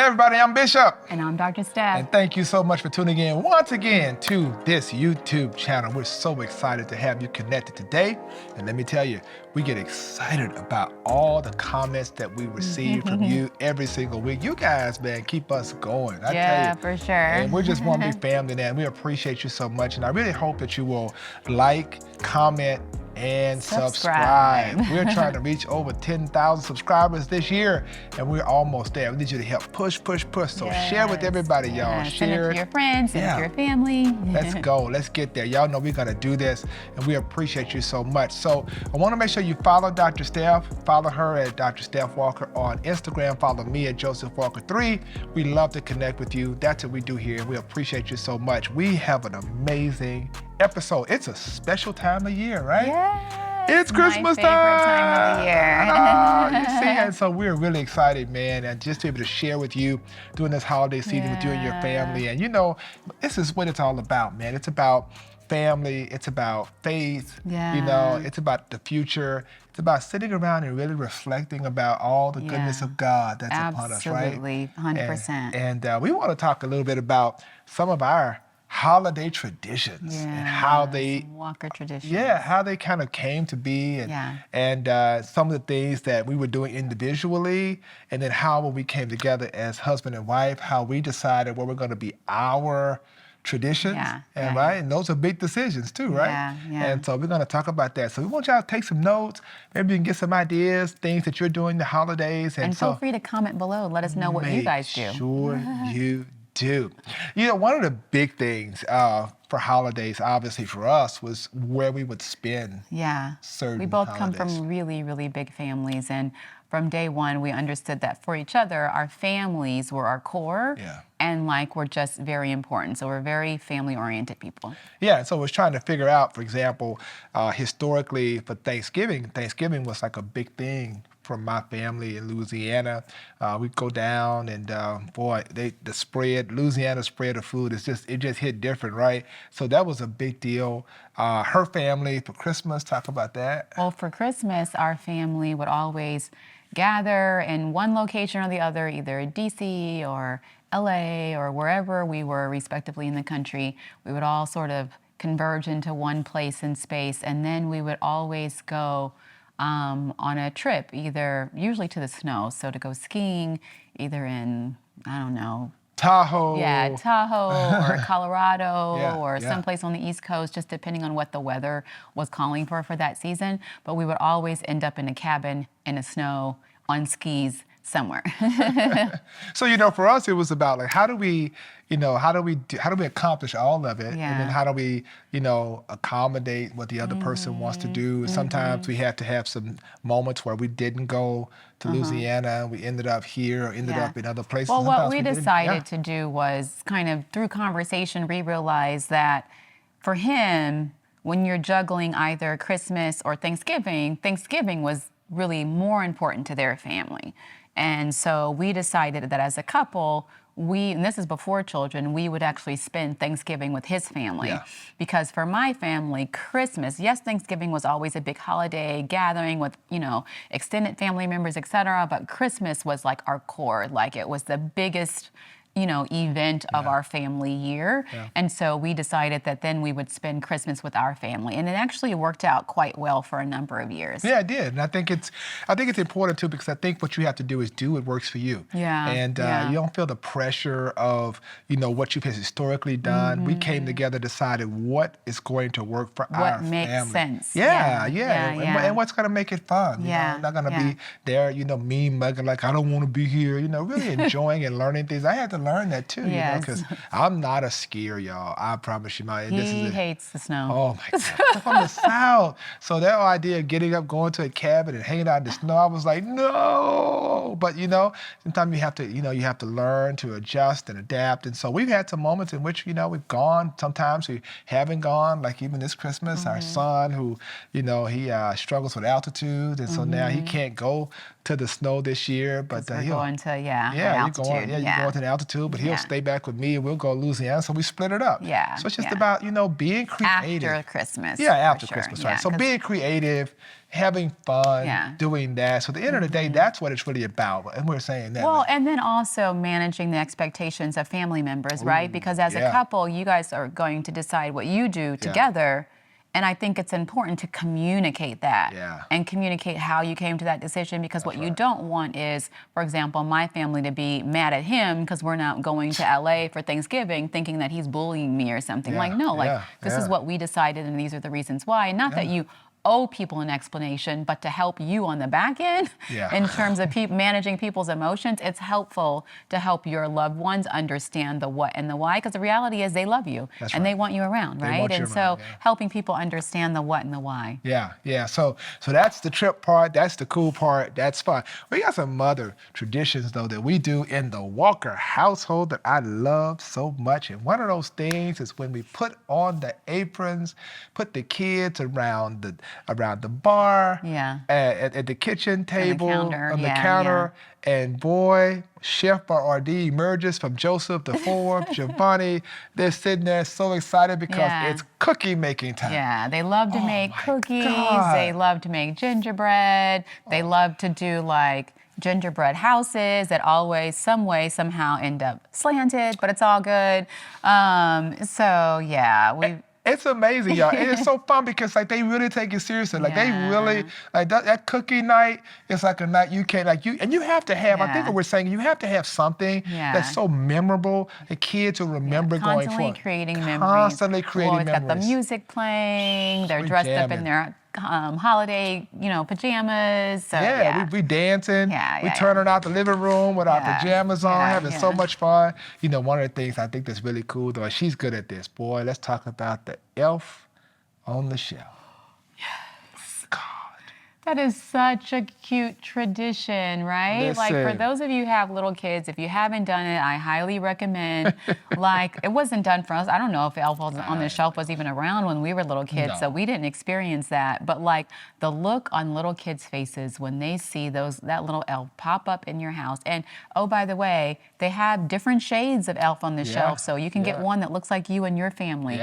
everybody, I'm Bishop. And I'm Dr. Steph. And thank you so much for tuning in once again to this YouTube channel. We're so excited to have you connected today. And let me tell you, we get excited about all the comments that we receive from you every single week. You guys, man, keep us going. I tell you. For sure. And we're just one big family now, and we appreciate you so much. And I really hope that you will like, comment, and subscribe. We're trying to reach over 10,000 subscribers this year, and we're almost there. We need you to help push. So share with everybody, y'all. Share. Send it to your friends, send it to your family. Let's go. Let's get there. Y'all know we're going to do this, and we appreciate you so much. So I want to make sure you follow Dr. Steph. Follow her at Dr. Steph Walker on Instagram. Follow me at Joseph Walker 3. We love to connect with you. That's what we do here, and we appreciate you so much. We have an amazing episode. It's a special time of year, right? Yes, it's Christmas time. My favorite time of the year. You see, and so we're really excited, man, and just to be able to share with you during this holiday season with you and your family. And you know, this is what it's all about, man. It's about family. It's about faith. You know, it's about the future. It's about sitting around and really reflecting about all the goodness of God that's upon us, right? Absolutely, 100%. And we want to talk a little bit about some of our holiday traditions and how they Walker traditions. How they kind of came to be, and some of the things that we were doing individually, and then how when we came together as husband and wife, how we decided what were going to be our traditions, and those are big decisions too, right? And so we're going to talk about that. So we want y'all to take some notes, maybe you can get some ideas, things that you're doing the holidays, and feel free to comment below. Let us know what you guys do. Sure you do. You know, one of the big things for holidays, obviously for us, was where we would spend certain We both holidays. come from really, really big families, and from day one, we understood that for each other, our families were our core, and we're just very important. So we're very family-oriented people. Yeah, so I was trying to figure out, for example, historically for Thanksgiving was like a big thing from my family in Louisiana. We'd go down and Louisiana spread of food, it just hit different, right? So that was a big deal. Her family for Christmas, talk about that. Well, for Christmas, our family would always gather in one location or the other, either DC or LA or wherever we were respectively in the country. We would all sort of converge into one place in space, and then we would always go on a trip, usually to the snow, so to go skiing, either in, I don't know, Tahoe. Tahoe or Colorado or someplace on the East Coast, just depending on what the weather was calling for that season. But we would always end up in a cabin in the snow on skis somewhere. So, you know, for us, it was about how do we accomplish all of it? And then how do we, accommodate what the other person wants to do? Sometimes we had to have some moments where we didn't go to Louisiana. We ended up here or ended up in other places. Well, what we decided to do was kind of through conversation, we realized that for him, when you're juggling either Christmas or Thanksgiving was really more important to their family. And so we decided that as a couple, and this is before children, we would actually spend Thanksgiving with his family. Because for my family, Christmas, yes, Thanksgiving was always a big holiday gathering with, extended family members, etc. But Christmas was like our core. Like it was the biggest event of our family year. And so we decided that then we would spend Christmas with our family. And it actually worked out quite well for a number of years. Yeah, it did. And I think it's important too, because I think what you have to do is do what works for you. And you don't feel the pressure of, what you've historically done. We came together, decided what is going to work for our family. What makes sense. And what's going to make it fun. I'm not going to be there, mean mugging like I don't want to be here. Really enjoying and learning things. I had to learn that too, because I'm not a skier, y'all. I promise you. He hates the snow. Oh my God, I'm from the South. So that idea of getting up, going to a cabin and hanging out in the snow, I was like, no. But sometimes you have to learn to adjust and adapt. And so we've had some moments in which, we've gone. Sometimes we haven't gone, like even this Christmas, our son who, he struggles with altitude. And so now he can't go to the snow this year. But we're going to, you're going to altitude. too, but he'll stay back with me and we'll go to Louisiana. So we split it up. Yeah. So it's just about, being creative. After Christmas. Yeah, after sure. Christmas, right? Yeah, So being creative, having fun, doing that. So at the end of the day, that's what it's really about. And we're saying that. Well, and then also managing the expectations of family members, right? Because as a couple, you guys are going to decide what you do together. And I think it's important to communicate that and communicate how you came to that decision, because what you don't want is, for example, my family to be mad at him because we're not going to LA for Thanksgiving thinking that he's bullying me or something. This is what we decided and these are the reasons why. And not that you owe people an explanation, but to help you on the back end in terms of managing people's emotions, it's helpful to help your loved ones understand the what and the why, because the reality is they love you and they want you around, right? And so helping people understand the what and the why. Yeah. So that's the trip part. That's the cool part. That's fun. We got some other traditions, though, that we do in the Walker household that I love so much. And one of those things is when we put on the aprons, put the kids around the bar, at the kitchen table, on the counter, and boy, Chef Boyardee emerges from Joseph IV, Jovanni. They're sitting there so excited because it's cookie making time. Yeah, they love to make cookies. They love to make gingerbread. They love to do gingerbread houses that always, some way, somehow end up slanted, but it's all good. It's amazing, y'all. And it's so fun because they really take it seriously. They really that cookie night is like a night you can't and you have to have. I think what we're saying, you have to have something that's so memorable the kids will remember going forward. Constantly creating memories. Got the music playing. They're dressed up in their holiday, pajamas. So, we dancing. We turning out the living room with our pajamas on, having so much fun. One of the things I think that's really cool, though, and she's good at this. Boy, let's talk about the elf on the shelf. That is such a cute tradition, right? For those of you who have little kids, if you haven't done it, I highly recommend. It wasn't done for us. I don't know if Elf on the Shelf was even around when we were little kids, so we didn't experience that. But the look on little kids' faces when they see that little elf pop up in your house. And oh, by the way, they have different shades of Elf on the Shelf, so you can get one that looks like you and your family.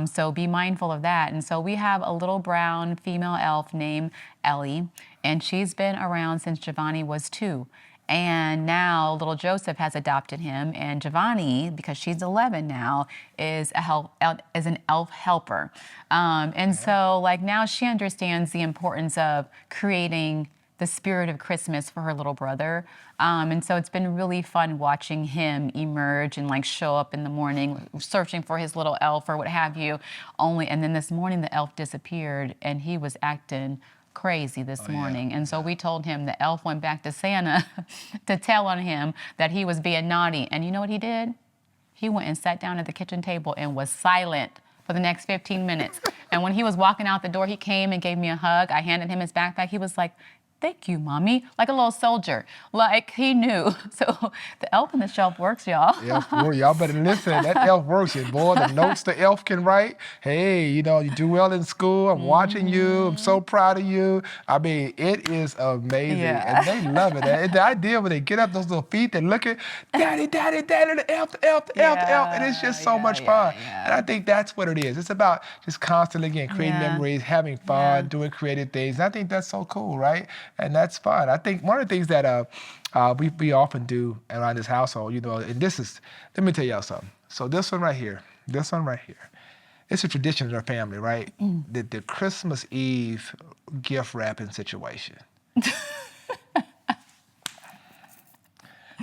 So be mindful of that. And so we have a little brown female elf named Ellie, and she's been around since Jovanni was 2. And now little Joseph has adopted him, and Jovanni, because she's 11 now, is an elf helper. So now she understands the importance of creating the spirit of Christmas for her little brother. And so it's been really fun watching him emerge and show up in the morning, searching for his little elf or what have you. And then this morning the elf disappeared, and he was acting crazy this morning. And so we told him the elf went back to Santa to tell on him that he was being naughty. And you know what he did? He went and sat down at the kitchen table and was silent for the next 15 minutes. And when he was walking out the door, he came and gave me a hug. I handed him his backpack. He was like, "Thank you, Mommy," like a little soldier. He knew. So the elf on the shelf works, y'all. Y'all better listen. That elf works. And boy, the notes the elf can write. Hey, you do well in school. I'm watching you. I'm so proud of you. I mean, it is amazing. And they love it. And the idea when they get up those little feet, they look at, Daddy, Daddy, Daddy, the elf, the elf, the elf, the elf. And it's just so much fun. And I think that's what it is. It's about just constantly, creating memories, having fun, doing creative things. And I think that's so cool, right? And that's fun. I think one of the things that we often do around this household, and this is, let me tell y'all something. So this one right here, it's a tradition in our family, right? The Christmas Eve gift wrapping situation.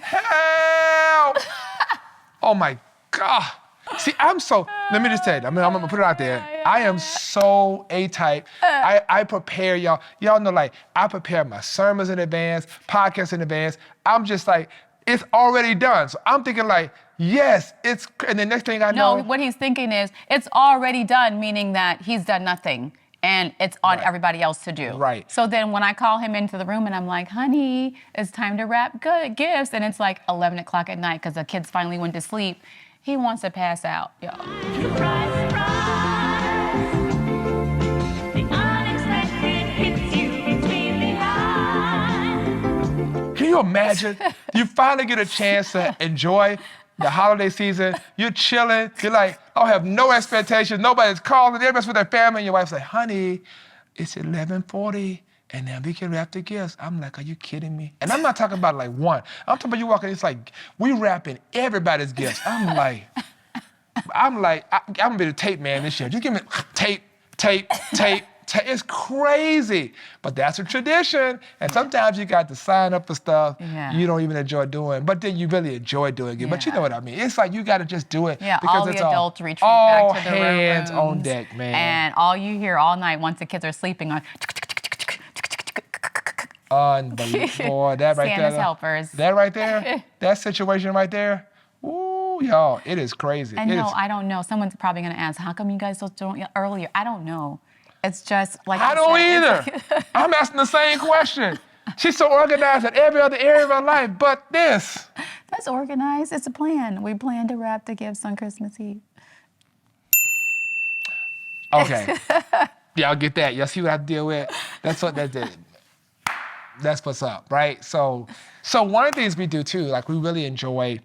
Help! Oh my God. See, let me just tell you, I'm gonna put it out there. I am so A-type. I prepare y'all. Y'all know, I prepare my sermons in advance, podcasts in advance. I'm just it's already done. So I'm thinking yes, and the next thing I know. No, what he's thinking is, it's already done, meaning that he's done nothing. And it's on everybody else to do. Right. So then when I call him into the room and I'm like, "Honey, it's time to wrap gifts," and it's 11 o'clock at night because the kids finally went to sleep, he wants to pass out, y'all. Surprise, surprise. The unexpected hits you between the eyes. He you imagine? You finally get a chance to enjoy the holiday season. You're chilling. You're like, I have no expectations. Nobody's calling. Everybody's with their family. And your wife's like, honey, it's 11:40. And then we can wrap the gifts. I'm like, are you kidding me? And I'm not talking about like one. I'm talking about you walking, it's like, we wrapping everybody's gifts. I'm like, I'm gonna be the tape man this year. Just give me tape. It's crazy. But that's a tradition. And sometimes you got to sign up for stuff you don't even enjoy doing, but then you really enjoy doing it. But you know what I mean. It's like you got to just do it. Yeah, because all the it's adults retreat all back to their hands rooms, on deck, man. And all you hear all night once the kids are sleeping on Unbelievable. Boy, that right Santa's there. helpers. That right there, that situation right there, ooh, y'all, it is crazy. And no, I don't know. Someone's probably going to ask, how come you guys don't earlier? I don't know. It's just like I don't either. I'm asking the same question. She's so organized in every other area of her life, but this. That's organized. It's a plan. We plan to wrap the gifts on Christmas Eve. Okay. Y'all get that. Y'all see what I have to deal with? That's what's up, right? So one of the things we do too, like we really enjoy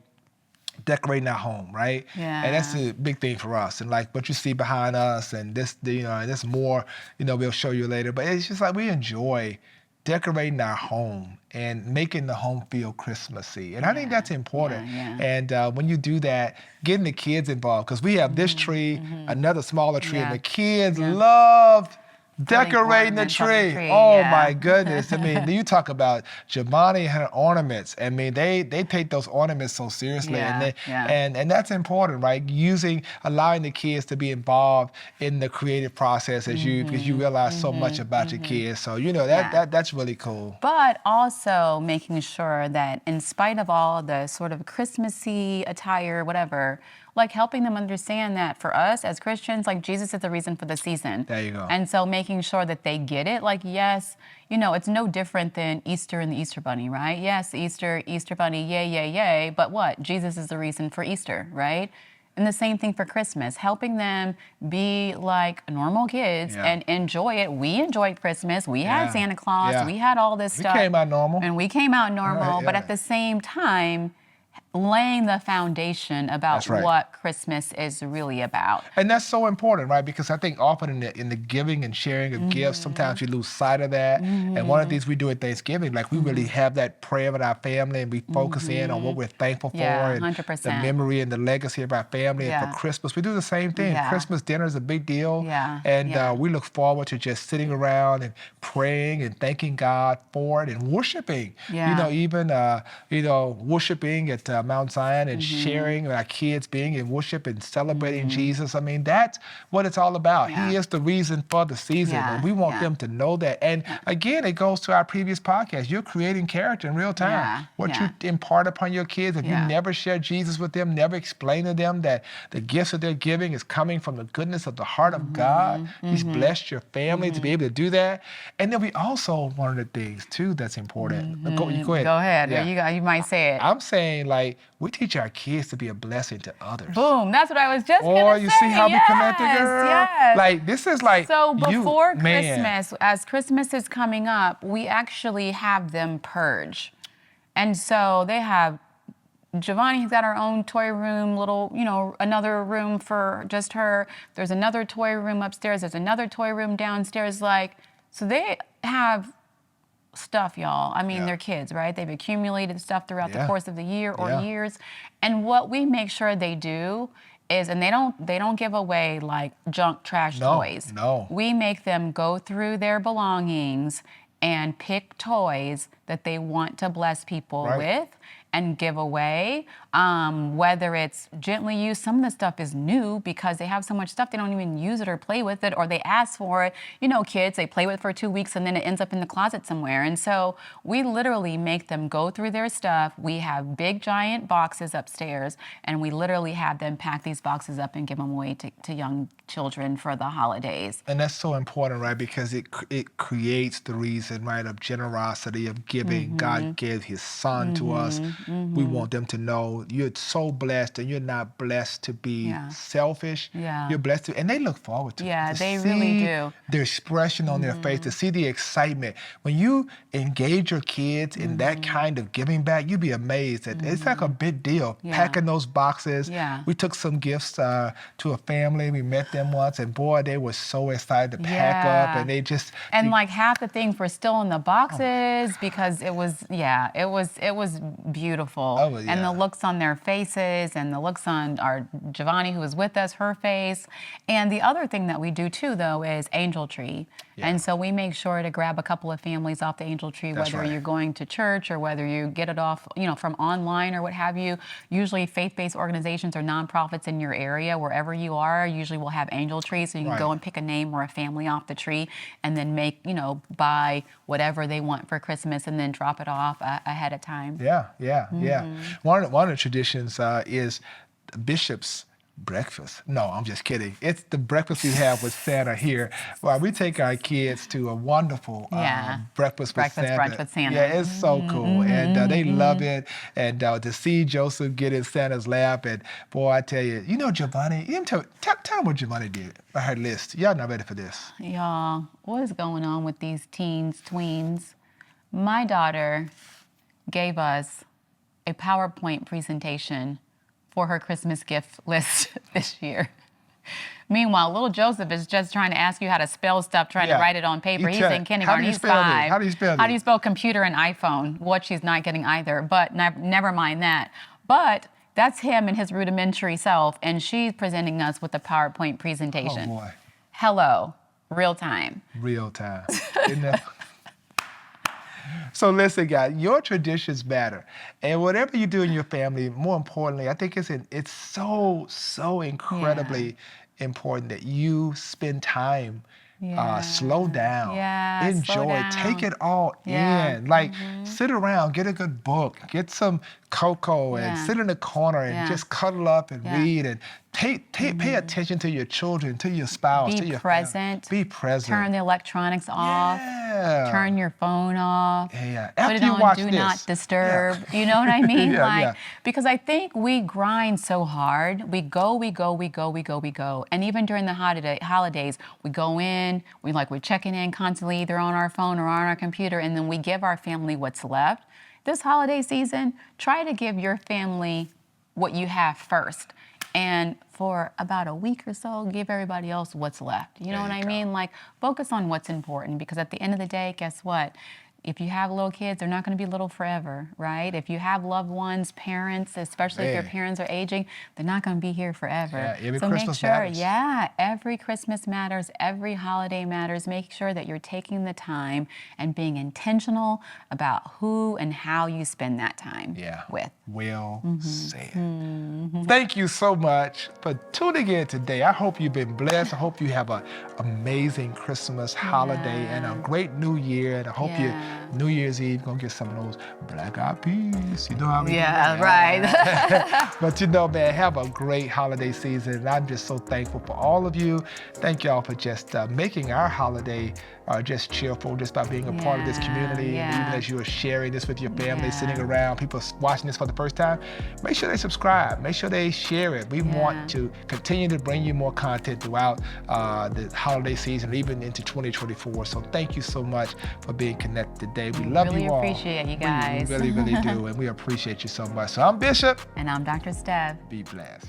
decorating our home, right? Yeah. And that's a big thing for us. And like what you see behind us, and this, and there's more, we'll show you later. But it's just like we enjoy decorating our home and making the home feel Christmassy. And I think that's important. And when you do that, getting the kids involved, because we have this tree, another smaller tree, and the kids love decorating the tree. Oh my goodness. I mean, you talk about Jovanni and her ornaments. I mean, they take those ornaments so seriously. And that's important, right? Allowing the kids to be involved in the creative process because you realize so much about your kids. So, that's really cool. But also making sure that in spite of all the sort of Christmassy attire, whatever, like helping them understand that for us as Christians, like Jesus is the reason for the season. There you go. And so making sure that they get it, like, yes, it's no different than Easter and the Easter Bunny, right? Yes, Easter Bunny, yay, yay, yay. But what? Jesus is the reason for Easter, right? And the same thing for Christmas, helping them be like normal kids and enjoy it. We enjoyed Christmas. We had Santa Claus. We had all this stuff. We came out normal. And we came out normal. Right, but at the same time, laying the foundation about what Christmas is really about. And that's so important, right? Because I think often in the giving and sharing of gifts, sometimes we lose sight of that. And one of the things we do at Thanksgiving, like we really have that prayer with our family and we focus in on what we're thankful for and 100%. the memory and the legacy of our family. And for Christmas, we do the same thing. Christmas dinner is a big deal. And we look forward to just sitting around and praying and thanking God for it and worshiping. Even worshiping at Mount Zion and sharing our kids being in worship and celebrating Jesus. I mean, that's what it's all about. He is the reason for the season, and we want them to know that. And again, it goes to our previous podcast. You're creating character in real time. What you impart upon your kids, if you never share Jesus with them, never explain to them that the gifts that they're giving is coming from the goodness of the heart of God. He's blessed your family to be able to do that. And then we also, one of the things too that's important. Go ahead. Go ahead. You might say it. I'm saying, like, we teach our kids to be a blessing to others. Boom. That's what I was just going to say. Oh, you see how we connected, girl? Yes. Like, this is like So before Christmas, as Christmas is coming up, we actually have them purge. And so they have, Jovanni's got her own toy room, another room for just her. There's another toy room upstairs. There's another toy room downstairs. So they have stuff, y'all. I mean, they're kids, right? They've accumulated stuff throughout the course of the year or years. And what we make sure they do is, and they don't give away like junk trash toys. No. We make them go through their belongings and pick toys that they want to bless people with and give away, whether it's gently used. Some of the stuff is new because they have so much stuff they don't even use it or play with it, or they ask for it. Kids, they play with it for 2 weeks and then it ends up in the closet somewhere. And so we literally make them go through their stuff. We have big giant boxes upstairs and we literally have them pack these boxes up and give them away to young children for the holidays. And that's so important, right? Because it creates the reason, right, of generosity, of giving. God gave his son to us. We want them to know you're so blessed and you're not blessed to be selfish. Yeah. You're blessed to, and they look forward to it. Yeah, To they really see do. the expression on their face, to see the excitement. When you engage your kids in that kind of giving back, you'd be amazed that it's like a big deal. Yeah. Packing those boxes. Yeah. We took some gifts to a family. We met them once, and boy, they were so excited to pack up, and they just and like half the things were still in the boxes because it was beautiful. Oh, And yeah. the looks on their faces and the looks on our Jovanni who was with us, her face. And the other thing that we do too though is angel tree. Yeah. And so we make sure to grab a couple of families off the angel tree, That's whether right. you're going to church or whether you get it off, from online or what have you. Usually faith-based organizations or nonprofits in your area, wherever you are, usually will have angel trees. So you can Right. go and pick a name or a family off the tree and then buy whatever they want for Christmas and then drop it off ahead of time. Yeah. One of the traditions is the bishop's breakfast. No, I'm just kidding. It's the breakfast we have with Santa here. Well, we take our kids to a wonderful breakfast with Santa. Brunch with Santa. Yeah, it's so cool, and they love it. And to see Joseph get in Santa's lap, and boy, I tell you, Jovanni. Tell them what Jovanni did by her list. Y'all not ready for this. Y'all, what is going on with these tweens? My daughter gave us a PowerPoint presentation for her Christmas gift list this year. Meanwhile, little Joseph is just trying to ask you how to spell stuff, trying to write it on paper. He's in kindergarten. He's 5. How do you spell How do you spell computer and iPhone? What she's not getting either, but never mind that. But that's him and his rudimentary self, and she's presenting us with a PowerPoint presentation. Oh boy. Hello, real time. Real time. Isn't that? So listen, guys, your traditions matter. And whatever you do in your family, more importantly, I think it's so incredibly important that you spend time, slow down, enjoy, slow down. take it all in. Like, sit around, get a good book, get some cocoa, and sit in the corner and just cuddle up and read and pay attention to your children, to your spouse, to your present. family. Be present. Turn the electronics off. Yeah. Turn your phone off. Yeah. Put After it you on watch do this. not disturb. You know what I mean? Yeah. Because I think we grind so hard. We go. And even during the holidays, we go in, we're checking in constantly either on our phone or on our computer, and then we give our family what's left. This holiday season, try to give your family what you have first. And for about a week or so, give everybody else what's left. You know what I mean? Like, focus on what's important, because at the end of the day, guess what? If you have little kids, they're not going to be little forever, right? If you have loved ones, parents, especially if your parents are aging, they're not going to be here forever. Yeah, every so Christmas make sure, matters. every Christmas matters, every holiday matters. Make sure that you're taking the time and being intentional about who and how you spend that time with. Well said. Thank you so much for tuning in today. I hope you've been blessed. I hope you have an amazing Christmas holiday and a great New Year. And I hope you New Year's Eve gonna get some of those black eyed peas. You know how we do that? Right. But man, have a great holiday season. And I'm just so thankful for all of you. Thank y'all for just making our holiday just cheerful, just by being a part of this community. And even as you are sharing this with your family, sitting around, people watching this for the first time, make sure they subscribe. Make sure they share it. We want to continue to bring you more content throughout the holiday season, even into 2024. So thank you so much for being connected today. We love you all. Really appreciate you guys. We really do, and we appreciate you so much. So I'm Bishop. And I'm Dr. Steph. Be blessed.